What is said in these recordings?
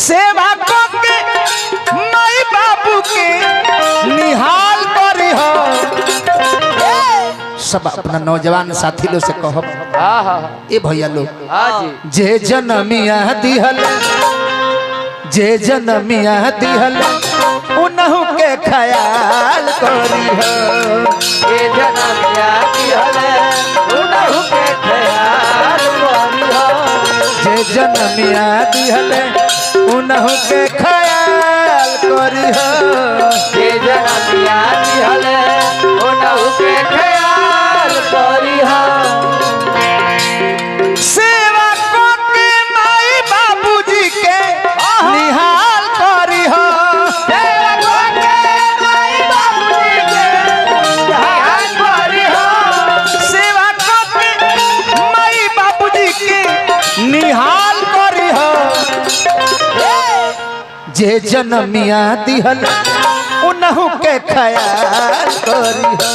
सेवा को के माई बाबू के निहाल करी हो। सब अपना नौजवान साथी लोग से कहो ए भैया लोग जे जनमिया दिहल जे जनमिया दिहल उनहु के ख्याल करी हो। जे जनमिया दिहल उनहु के ख्याल करी हो। जे जनमिया दिहल उनहु के ख्याल करी हो। जे जनमिया दिहल उनहु के ख्याल करी हो। सेवा को के माई बाबूजी के निहाल करी हो। सेवा को के माई बाबूजी के निहाल करी हो। सेवा को के माई बाबूजी के निहाल करी हो। जे जनमिया दिहल उनहु के ख्याल करी हो।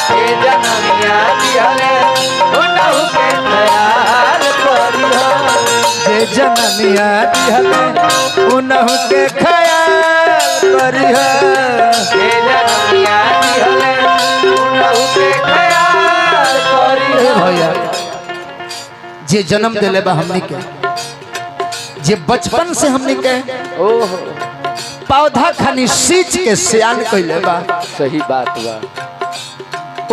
जे जनमिया दिहल उनहु के ख्याल करी हो। जे जनमिया दिहल उनहु के ख्याल करी हो। जे जनमिया दिहल उनहु के ख्याल करी हो। भैया जे जन्म दिले बा हमनी के, जे बचपन से हमनी के ओहो पौधा खानी सींच के सियान कइले बा, सही बात बा।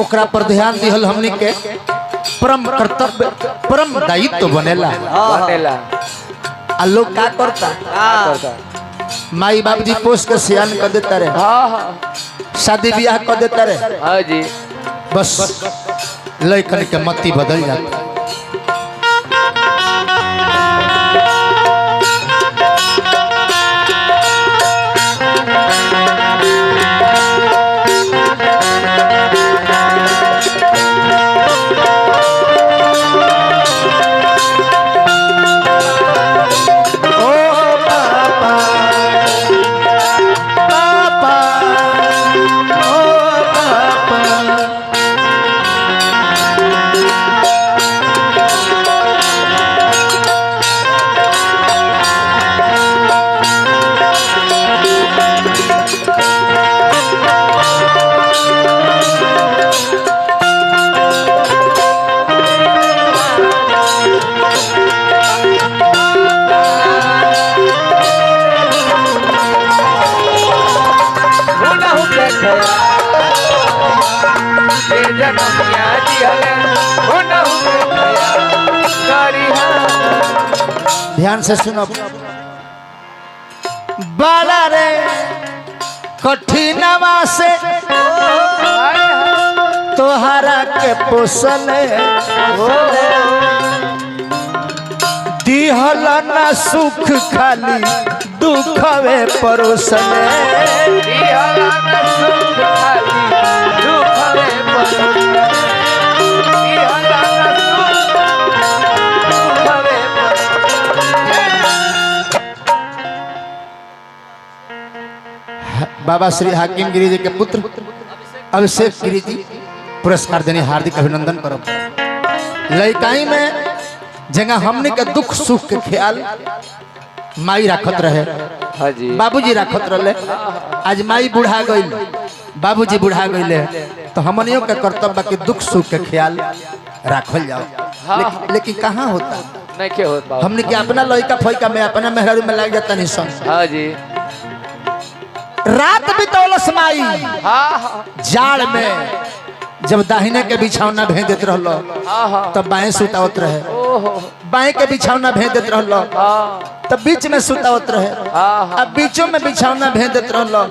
ओकरा पर ध्यान दिहल हमनी के परम कर्तव्य परम दायित्व बनेला। बनेला आ लोग का करता करता माई बाबूजी पोस के सियान कर देता रे, शादी ब्याह कर देता रे, हाँ जी बस लइकन के मति बदल जाता। ध्यान से सुनो, बाला रे कठिनवा से तोहरा के पोसले, दिहल न सुख खाली दुखवे परोसले। बाबा श्री हाकिम गिरी जी के पुत्र अभिषेक गिरी जी पुरस्कार देने हार्दिक अभिनंदन करो। लइकाई में जगह हमने के दुख सुख के ख्याल माई राखत रहे, हाँ जी बाबूजी राखत रहे। आज माई बुढ़ा गईल, बाबूजी बुढ़ा गईले, तो हमनियों के कर्तव्य के दुख सुख के ख्याल राखल जाओ। लेकिन कहाँ होता नहीं के होता, हमने के अपना लइका फैका में अपना मेहरारू में लग जाता नहीं सन। हाँ जी रात बितौलस माई हाँ जाड़ में, जब दाहिने के बिछौना भेज देत रहलो तब बाएं सुतावत रहे, बाएं के बिछौना भेज देत रहलो तब बीच में सुतावत रहे, अब बीचों में बिछौना भेज देत रहलो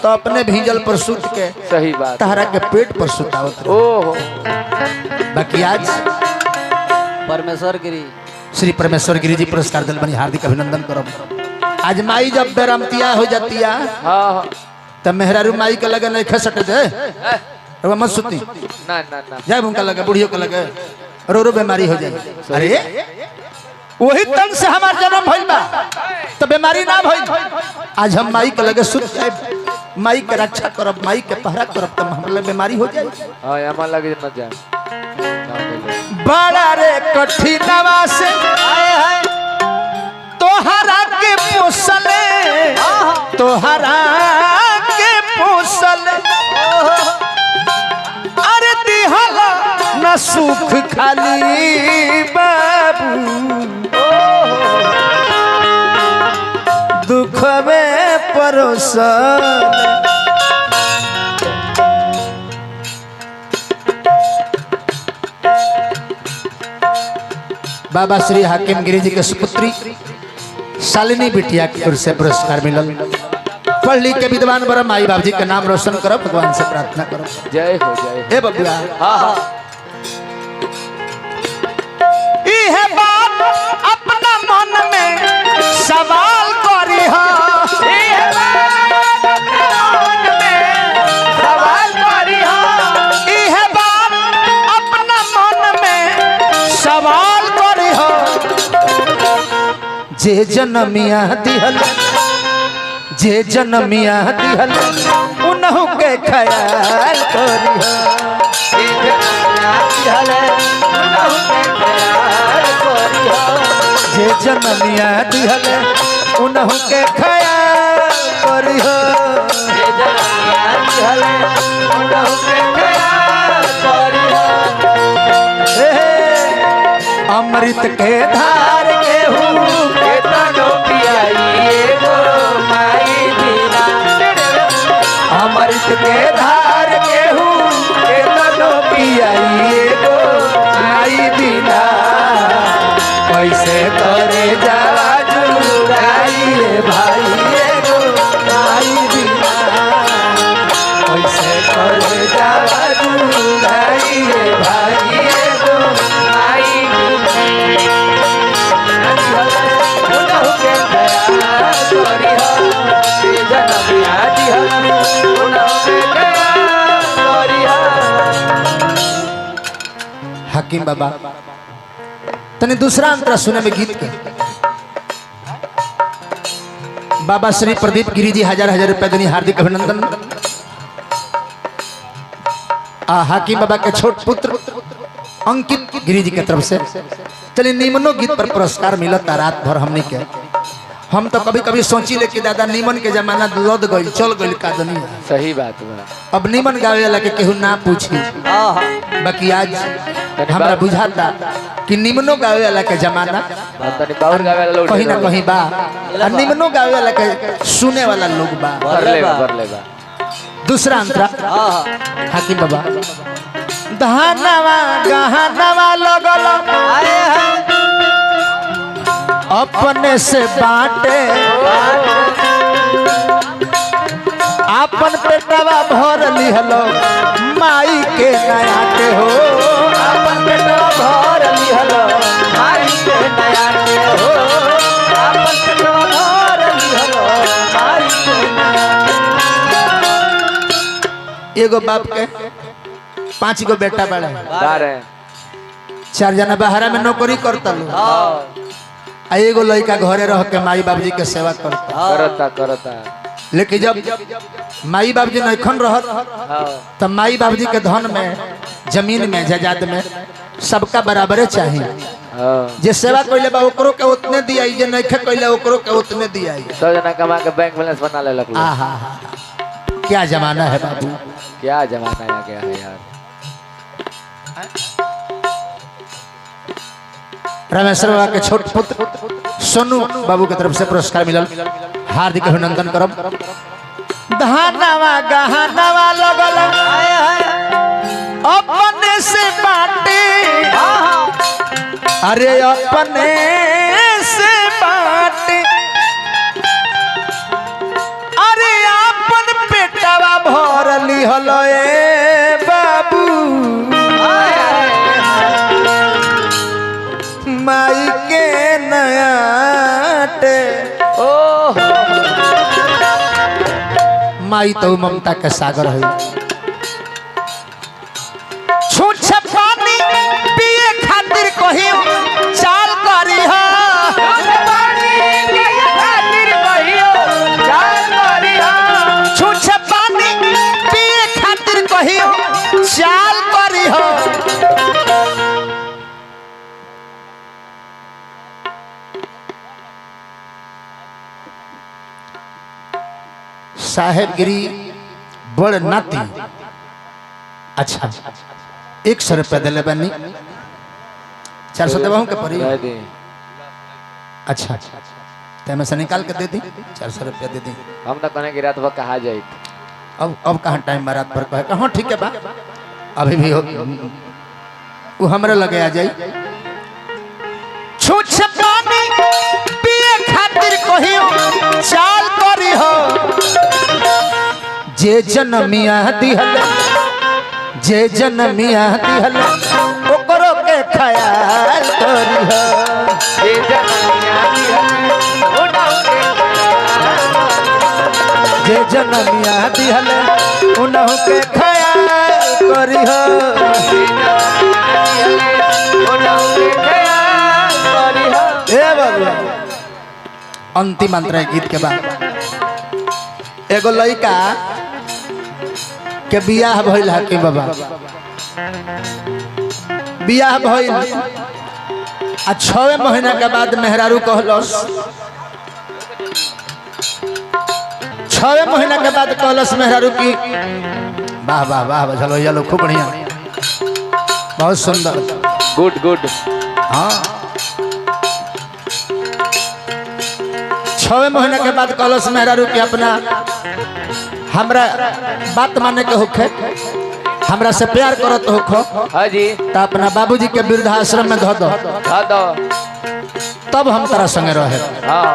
तो अपने भीजल पर सुत के सही बात तहरा के पेट पर सुतावत रहे। ओहो बाकी आज परमेश्वर गिरी श्री परमेश्वर गिरी जी पुरस्कार दिल बनी, हार्दिक अभिनंदन करो। आज माई जब बेरमतिया हो जाती है तब मेहरारू माई के लगे नहीं खसट दे, मत सुती ना ना ना जब उनका लगे बुढ़ियों का लगे रो रो बीमारी हो जाए। अरे वही तन से हमार जन्म भइल बा तो बीमारी ना भइल। आज हम माई के लगे सुत जाए, माई के रक्षा करब, माई के पहरा करब तब हमरा बीमारी हो जाए। हां यमा लगे न जा बड़ा रे कठिनवा से आए है तोहरा के तोहरा के पोसल अरे दिहल न सुख खाली बाबू दुख में परोसल बाबा श्री हाकिम गिरी जी के सुपुत्री शालिनी बिटिया की ओर से पुरस्कार मिलल। पढ़ लिख के विद्वान बड़ा माई बाप जी के नाम रोशन करो, भगवान से प्रार्थना करो। जय हो जय हे बबुआ हाँ इहे बात अपना मन में सवाल करी हो, इहे बात अपना मन में सवाल करी हो, इहे बात अपना मन में सवाल करी हो। जे जनमिया दिहल जे जनमिया दिहल उनहु के ख्याल करी हो, जे जनमिया दिहल उनहु के ख्याल करी हो। अमृत के धार के अमृत के धार के तनो पियाइए गो माई बिना कैसे करे जरा जुड़ाइए भाई गो माई बिना कैसे करे जरा जुड़ाइए भाई गो माई हाकिम बाबा तने दूसरा अंतरा सुने में गीत के बाबा श्री प्रदीप गिरी जी 1000 रुपए देनी हार्दिक अभिनंदन। हाकिम बाबा के छोट पुत्र अंकित गिरी जी की तरफ से चलिए निमनो गीत पर पुरस्कार मिलता रात भर हमने के। हम तो कभी कभी सोची ले कि दादा निमन के जमाना लद गई चल गई का दुनिया। सही बात बा। अब निमन गावे वाला के केहू ना पूछी, बाकी आज हमरा बुझाता कि निमनो गावे वाला के जमाना कहीं ना कहीं बा, और निमनो गावे वाला के सुने वाला लोग बा। दूसरा अंतरा हाकिम बाबा धानवा गहनवा लगल अपने से बांटे अपन पेटवा भर लिहलो माई के नयाटे हो, अपन पेटवा भर लिहलो माई के नयाटे हो, अपन पेटवा भर लिहलो माई के नयाटे। एगो बाप के 5 गो बेटा बड़े 4 जना बाहर में नौकरी करता लो, एगो लड़का घरे रह के माई बाबूजी के सेवा करता। लेकिन जब माई बाबूजी नखन रहत तब माई बाबूजी के धन में जमीन में जायदाद में सबका बराबरे चाहिए। जे सेवा कइले बा ओकरो के उतने दियाई, जे नइखे कइले ओकरो के उतने दियाई। सब जना कमा के बैंक बैलेंस बना ले लग। आहा क्या जमाना है बाबू, क्या जमाना आ गया है यार। रामेश्वर बाबा के छोट पुत्र सोनू बाबू की तरफ से पुरस्कार मिलल, हार्दिक अभिनंदन करब। धानवा गहनवा लगल अपने से बाटे, अरे अपने से बाटे, अरे अपन पेटवा भर लिहल ए बाबू माई के नयाटे। माई तो ममता के सागर है, छूछ पानी पिए खातिर कही चाल करी हो, छूछ पानी पिए खातिर कही चाल करी हो। साहेबगिरी बड़ नाती। अच्छा 100 रुपया दिले बनी 400 देवा के परी। अच्छा तो मैं से निकाल के दे दी 400 रुपया दे दी। हम तो कहने की रात भर कहा जाए। अब कहाँ टाइम बा रात भर कहे हाँ ठीक है बा अभी भी हो वो हमरे लगे आ जाई। छूछ पानी पिए खातिर कहियो चाल करी हो जे जनमिया दिहल जे जनमिया दिहल ओकरो के ख्याल करी हो जे जनमिया दिहल जे जनमिया दिहल उनहु के ख्याल करी हो ए बाबू। अंतिम अंतरा गीत के बाद एगो लड़का के बियाह भइल है कि बाबा बियाह भइल आ 6 महीना के बाद मेहरारू कहलस 6 महीना के बाद कहलस मेहरारू की वाह वाह वाह चलो ये लो खूब बढ़िया बहुत सुंदर गुड गुड। हाँ 6 महीना के बाद कहलस मेहरारू की अपना हमरा बात माने के होखे हमरा से प्यार करत होखो। हाँ जी तो अपना बाबूजी के वृद्धाश्रम में धो दो तब हम तारा संगे रहे। हाँ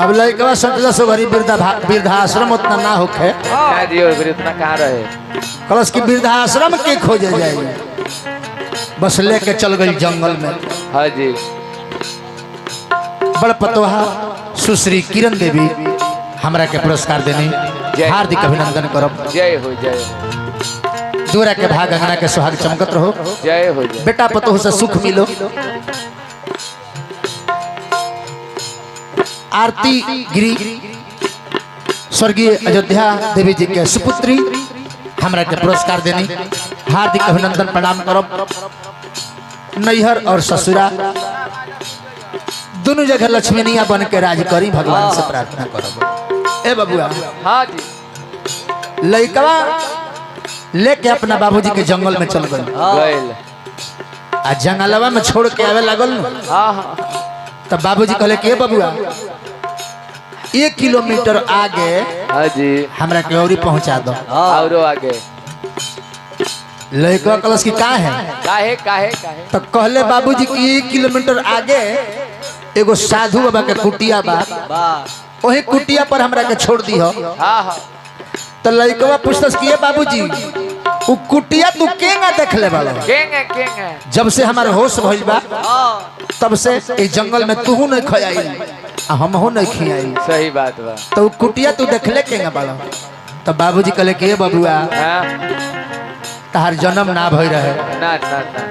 अब लड़का सोचला सो गरीब वृद्धाश्रम उतना ना होखे जी फिर इतना कहाँ रहे। कलश की वृद्धाश्रम के खोजे जाए बस लेके चल गई जंगल में। हाँ जी बड़ पतोहा सुश्री किरण देवी हमरा के पुरस्कार देनी हार्दिक अभिनंदन करब। जय हो जय हो। दूरा के भाग अंगना के सुहाग चमकत रहो। जय हो जय। बेटा पतोह से सुख मिलो। आरती गिरी स्वर्गीय अयोध्या देवी जी के सुपुत्री हमरा के पुरस्कार देनी हार्दिक अभिनंदन प्रणाम करब। नैहर और ससुरा दोनों जगह लक्ष्मीनिया बन के राज करी भगवान से प्रार्थना करब। ए बबुआ हाँ जी लड़कवा लेके अपना बाबूजी के जंगल में चल गए आ जंगलवा में छोड़ के आवे लागल। हाँ तब बाबूजी कहले कि बबुआ 1 किलोमीटर आगे हाँ जी हमरा के औरी पहुंचा दो। और आगे लड़का कलश की का है काहे काहे काहे। तो कहले बाबूजी कि 1 किलोमीटर आगे एगो साधु बाबा के कुटिया बा वही कुटिया पर हमरा के छोड़ दी हो। हाँ हाँ तो लड़कवा पूछतस कि बाबूजी उ कुटिया तू केंगा देख ले बालो केंगे जब से हमार होश भइल बा तब से इस जंगल में तू नहीं खयाई आ हमहू नहीं खियाई। सही बात बा। तो कुटिया तू देखले केंगा बालो। तो बाबूजी कहले कि बबुआ तहार जन्म ना भई रहे ना ना ना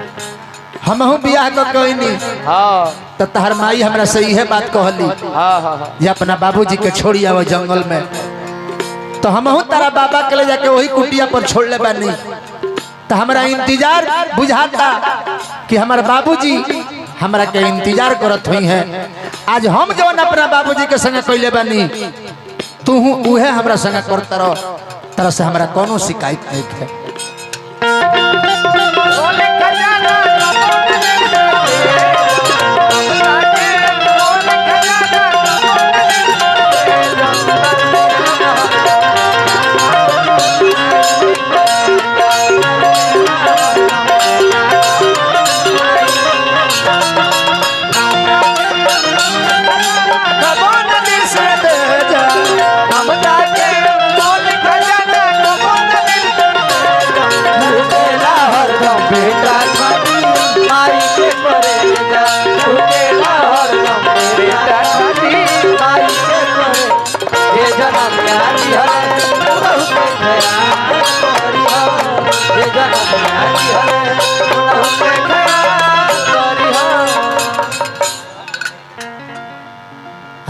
हमहू बियाह क कइनी। हाँ तो तहार माई हमरा से इहे बात कहली हाँ हाँ जे अपना बाबूजी के छोड़ी आवे जंगल में। तो हमहू तारा बाबा के ले जाके वही कुटिया पर छोड़ ले बानी। तो हमरा इंतजार बुझाता कि हमारे बाबूजी हमरा के इंतजार करत हुई हैं। आज हम जवन अपना बाबूजी के संगे कइले बानी तू उहे हमरा संगे करत रह तरह से हमरा कोनो शिकायत नहीं है।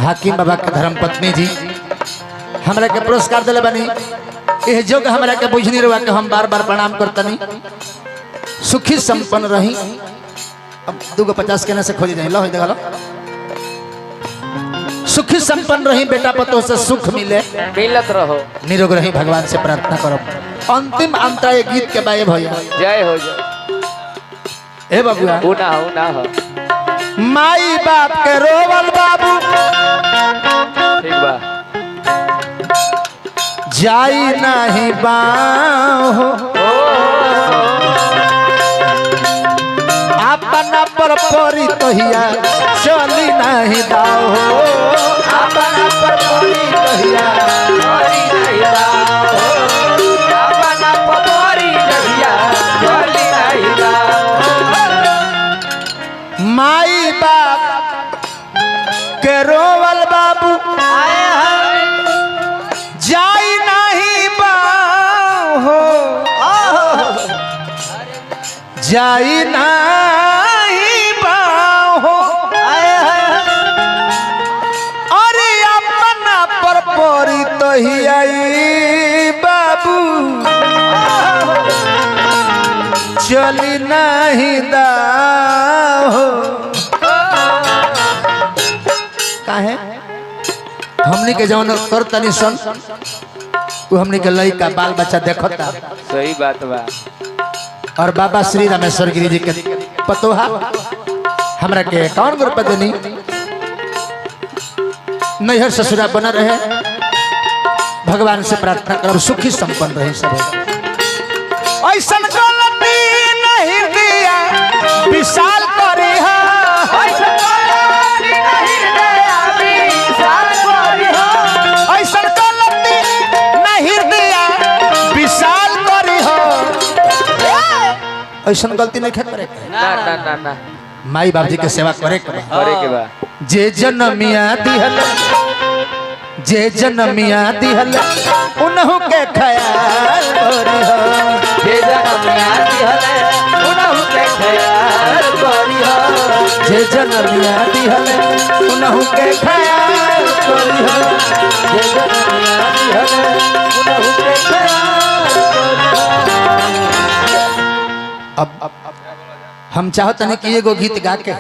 हाकिम बाबा के धर्म पत्नी जी हमरा के पुरस्कार दिले बनी। यह जोग हमरा के बुझनी रहा के हम बार बार प्रणाम करतनी। सुखी संपन्न रही। अब 250 केने से खोज जाए लो देख लो सुखी संपन्न रही, बेटा पतो से सुख मिले, मिलत रहो, निरोग रही, भगवान से प्रार्थना करो। अंतिम अंतरा ये गीत के बाए भैया जय हो जय। ए बबुआ उना हो माई बाप के रोवल बाबू ठीक बा, जाई नहीं बाहो, अपना पर परी तहिया चली नहीं दाओ, अपना पर परी तहिया चली नहीं दाओ, अपना परी तहिया चली नहीं दाओ। माई बाप के रोवल बाबू जाई नहीं बाहो, जाई नहीं बाहो, अरे अपना पर परी तहिया बाबू चली नहीं दाहो। काहे हमनी के जवन कर तनी सन वो हमनी के लइका बाल बच्चा देखता। सही बात बा। और बाबा श्री रामेश्वर गिरी जी के पतोहा हमरा के कौन गुरु पदनी नैहर ससुरा बना रहे, भगवान से प्रार्थना करब सुखी संपन्न रहे सब। ऐसा गलती नहीं दिया विशाल करे, ऐसा गलती नहीं दिया विशाल करे, ऐसा गलती नहीं दिया विशाल करे, ऐसा गलती नहीं करे। ना ना ना ना माई बाप जी के सेवा करे के बा। जे जनमिया दिहल, जे जनमिया दिहल उनहु के ख्याल करी हो, जे जनमिया दिहल उनहु के ख्याल करी हो, जे जनमिया दिहल उनहु के ख्याल करी हो, जे जनमिया दिहल उनहु के ख्याल करी हो। अब हम चाहते हैं कि एगो गीत गा के